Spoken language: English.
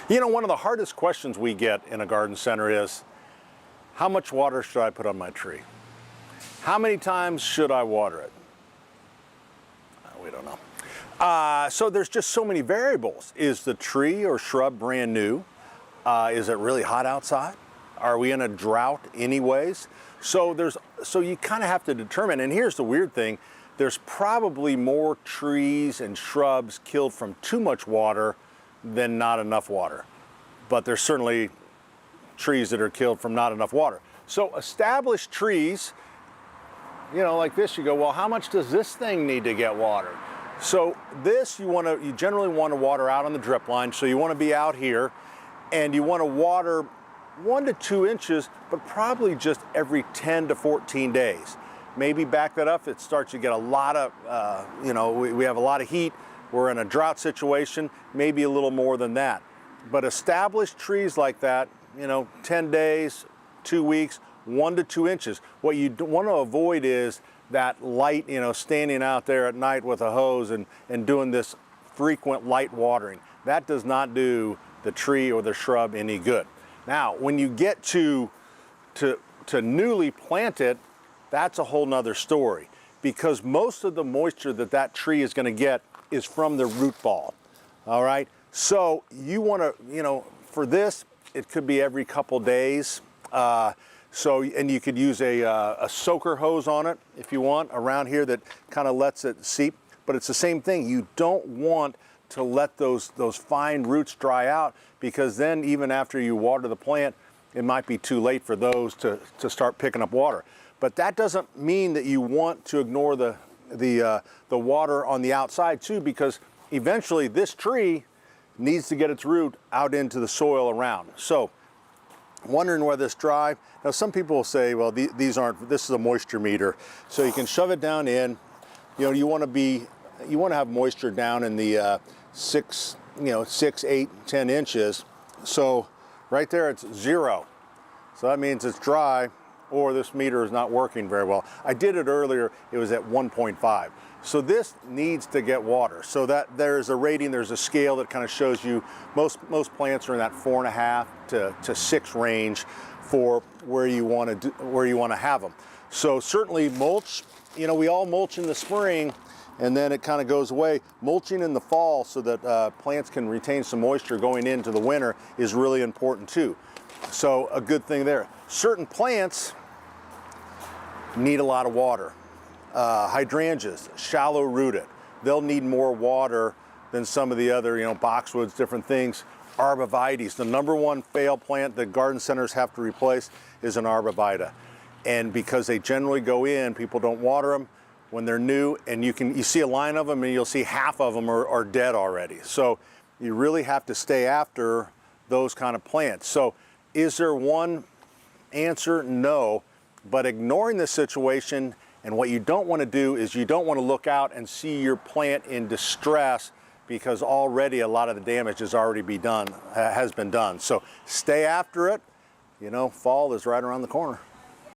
You know, one of the hardest questions we get in a garden center is, how much water should I put on my tree? How many times should I water it? We don't know. So there's just so many variables. Is the tree or shrub brand new? Is it really hot outside? Are we in a drought anyways? So you kind of have to determine, and here's the weird thing, there's probably more trees and shrubs killed from too much water than not enough water. But there's certainly trees that are killed from not enough water. So established trees, you know, like this, you go, well, how much does this thing need to get watered? So this, you generally want to water out on the drip line. So you want to be out here and you want to water 1 to 2 inches, but probably just every 10 to 14 days. Maybe back that up, it starts to get a lot of, we have a lot of heat. We're in a drought situation, maybe a little more than that. But established trees like that, 10 days, 2 weeks, 1 to 2 inches. What you want to avoid is that light, standing out there at night with a hose and doing this frequent light watering. That does not do the tree or the shrub any good. Now, when you get to newly planted, that's a whole nother story, because most of the moisture that tree is going to get is from the root ball. All right, so you want to, for this, it could be every couple days. And you could use a soaker hose on it if you want around here that kind of lets it seep. But it's the same thing. You don't want to let those fine roots dry out, because then even after you water the plant, it might be too late for those to start picking up water. But that doesn't mean that you want to ignore the water on the outside too, because eventually this tree needs to get its root out into the soil around. So, wondering whether it's dry. Now some people will say, well, this is a moisture meter, so you can shove it down in. You want to have moisture down in the 6, 8, 10 inches. So right there it's 0. So that means it's dry, or this meter is not working very well. I did it earlier, it was at 1.5. So this needs to get water. So that there's a rating, there's a scale that kind of shows you most plants are in that 4.5 to 6 range for where you want to have them. So certainly mulch, we all mulch in the spring and then it kind of goes away. Mulching in the fall so that plants can retain some moisture going into the winter is really important too. So a good thing there. Certain plants need a lot of water. Hydrangeas, shallow rooted, they'll need more water than some of the other, boxwoods, different things. Arborvitaes, the #1 fail plant that garden centers have to replace is an arborvitae. And because they generally go in, people don't water them when they're new, and you see a line of them and you'll see half of them are dead already. So you really have to stay after those kind of plants. So is there one answer? No, but ignoring this situation, and what you don't want to do is you don't want to look out and see your plant in distress, because already a lot of the damage has been done. So stay after it. Fall is right around the corner.